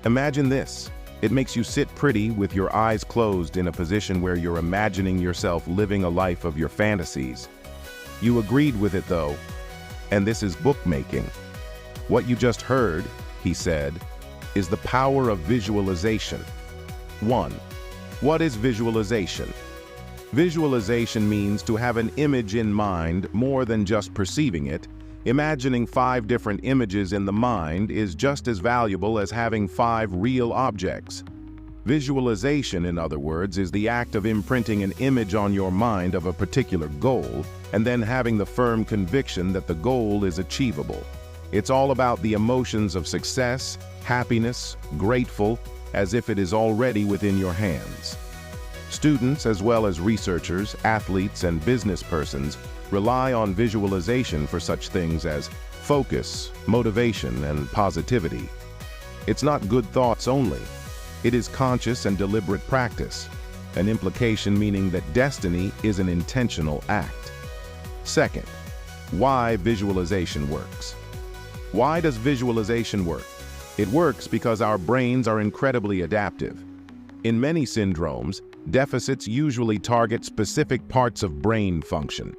Imagine this. It makes you sit pretty with your eyes closed in a position where you're imagining yourself living a life of your fantasies. You agreed with it though, and this is bookmaking. What you just heard, he said, is the power of visualization. 1. What is visualization? Visualization means to have an image in mind more than just perceiving it. Imagining 5 different images in the mind is just as valuable as having 5 real objects. Visualization, in other words, is the act of imprinting an image on your mind of a particular goal and then having the firm conviction that the goal is achievable. It's all about the emotions of success, happiness, grateful, as if it is already within your hands. Students, as well as researchers, athletes, and business persons, rely on visualization for such things as focus, motivation, and positivity. It's not good thoughts only. It is conscious and deliberate practice, an implication meaning that destiny is an intentional act. Second, why visualization works. Why does visualization work? It works because our brains are incredibly adaptive. In many syndromes, deficits usually target specific parts of brain function.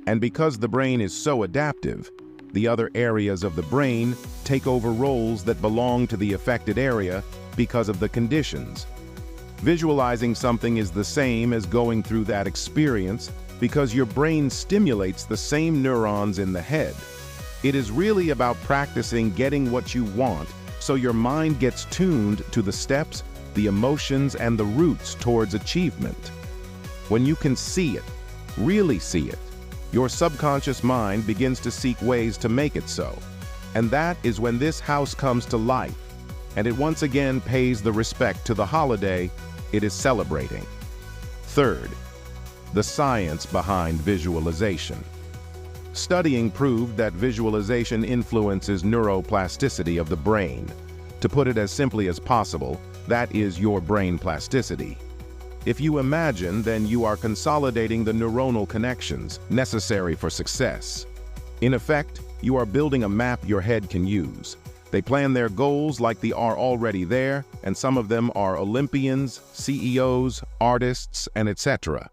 And because the brain is so adaptive, the other areas of the brain take over roles that belong to the affected area because of the conditions. Visualizing something is the same as going through that experience because your brain stimulates the same neurons in the head. It is really about practicing getting what you want so your mind gets tuned to the steps, the emotions, and the routes towards achievement. When you can see it, really see it, your subconscious mind begins to seek ways to make it so. And that is when this house comes to life, and it once again pays the respect to the holiday it is celebrating. Third, the science behind visualization. Studying proved that visualization influences neuroplasticity of the brain. To put it as simply as possible, that is your brain plasticity. If you imagine, then you are consolidating the neuronal connections necessary for success. In effect, you are building a map your head can use. They plan their goals like they are already there, and some of them are Olympians, CEOs, artists, and etc.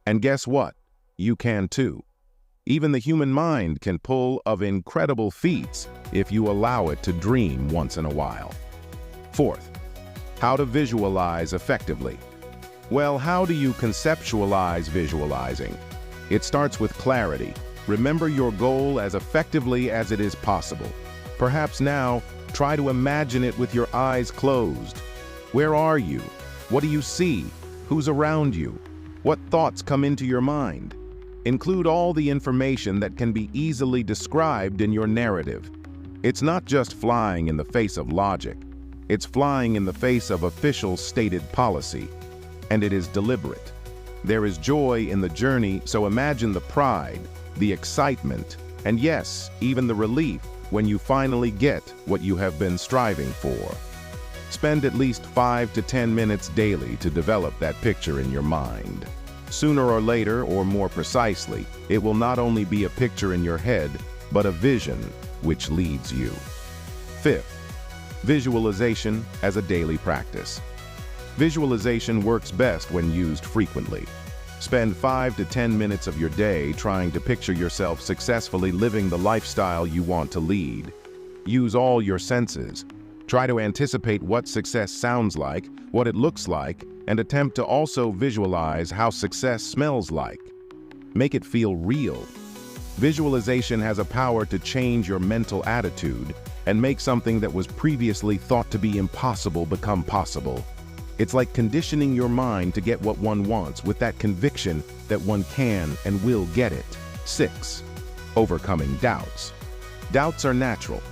And guess what? You can too. Even the human mind can pull off incredible feats if you allow it to dream once in a while. Fourth, how to visualize effectively. Well, how do you conceptualize visualizing? It starts with clarity. Remember your goal as effectively as it is possible. Perhaps now, try to imagine it with your eyes closed. Where are you? What do you see? Who's around you? What thoughts come into your mind? Include all the information that can be easily described in your narrative. It's not just flying in the face of logic. It's flying in the face of official stated policy. And it is deliberate. There is joy in the journey, so imagine the pride, the excitement, and yes, even the relief when you finally get what you have been striving for. Spend at least 5 to 10 minutes daily to develop that picture in your mind. Sooner or later, or more precisely, it will not only be a picture in your head, but a vision which leads you. Fifth, visualization as a daily practice. Visualization works best when used frequently. Spend 5 to 10 minutes of your day trying to picture yourself successfully living the lifestyle you want to lead. Use all your senses. Try to anticipate what success sounds like, what it looks like, and attempt to also visualize how success smells like. Make it feel real. Visualization has a power to change your mental attitude and make something that was previously thought to be impossible become possible. It's like conditioning your mind to get what one wants with that conviction that one can and will get it. 6. Overcoming doubts. Doubts are natural.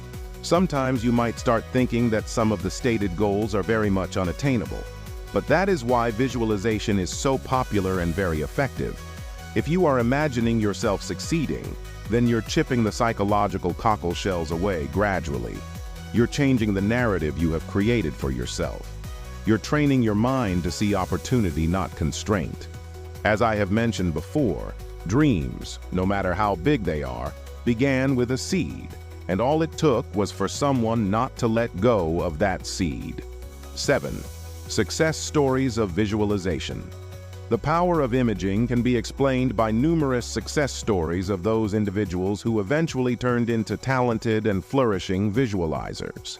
Sometimes you might start thinking that some of the stated goals are very much unattainable. But that is why visualization is so popular and very effective. If you are imagining yourself succeeding, then you're chipping the psychological cockle shells away gradually. You're changing the narrative you have created for yourself. You're training your mind to see opportunity, not constraint. As I have mentioned before, dreams, no matter how big they are, began with a seed, and all it took was for someone not to let go of that seed. 7. Success stories of visualization. The power of imaging can be explained by numerous success stories of those individuals who eventually turned into talented and flourishing visualizers.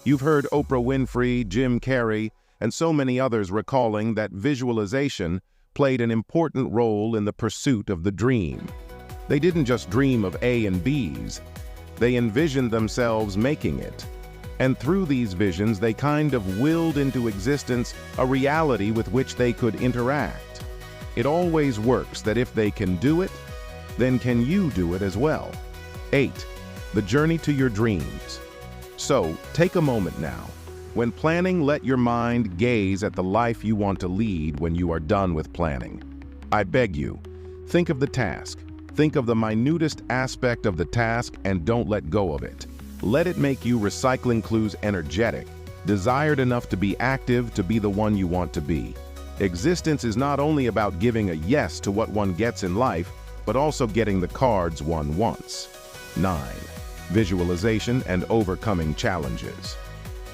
You've heard Oprah Winfrey, Jim Carrey, and so many others recalling that visualization played an important role in the pursuit of the dream. They didn't just dream of A and B's, they envisioned themselves making it. And through these visions, they kind of willed into existence a reality with which they could interact. It always works that if they can do it, then can you do it as well? 8. The journey to your dreams. So, take a moment now. When planning, let your mind gaze at the life you want to lead when you are done with planning. I beg you, think of the task. Think of the minutest aspect of the task and don't let go of it. Let it make you recycling clues energetic, desired enough to be active, to be the one you want to be. Existence is not only about giving a yes to what one gets in life, but also getting the cards one wants. 9. Visualization and overcoming challenges.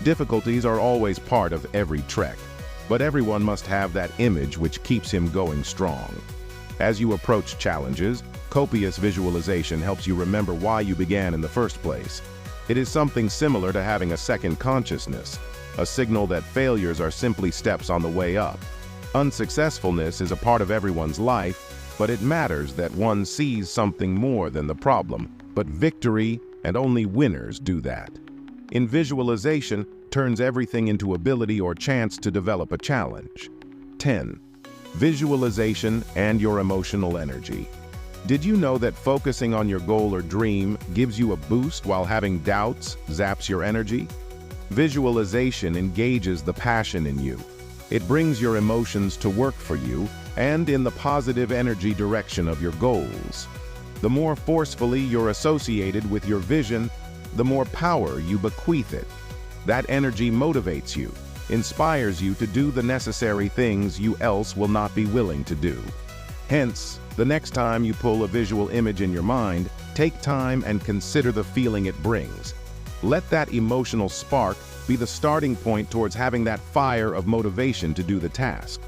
Difficulties are always part of every trek, but everyone must have that image which keeps him going strong. As you approach challenges, copious visualization helps you remember why you began in the first place. It is something similar to having a second consciousness, a signal that failures are simply steps on the way up. Unsuccessfulness is a part of everyone's life, but it matters that one sees something more than the problem. But victory, and only winners do that. In visualization, turns everything into ability or chance to develop a challenge. 10. Visualization and your emotional energy. Did you know that focusing on your goal or dream gives you a boost while having doubts zaps your energy? Visualization engages the passion in you. It brings your emotions to work for you and in the positive energy direction of your goals. The more forcefully you're associated with your vision, the more power you bequeath it. That energy motivates you, inspires you to do the necessary things you else will not be willing to do. Hence, the next time you pull a visual image in your mind, take time and consider the feeling it brings. Let that emotional spark be the starting point towards having that fire of motivation to do the task.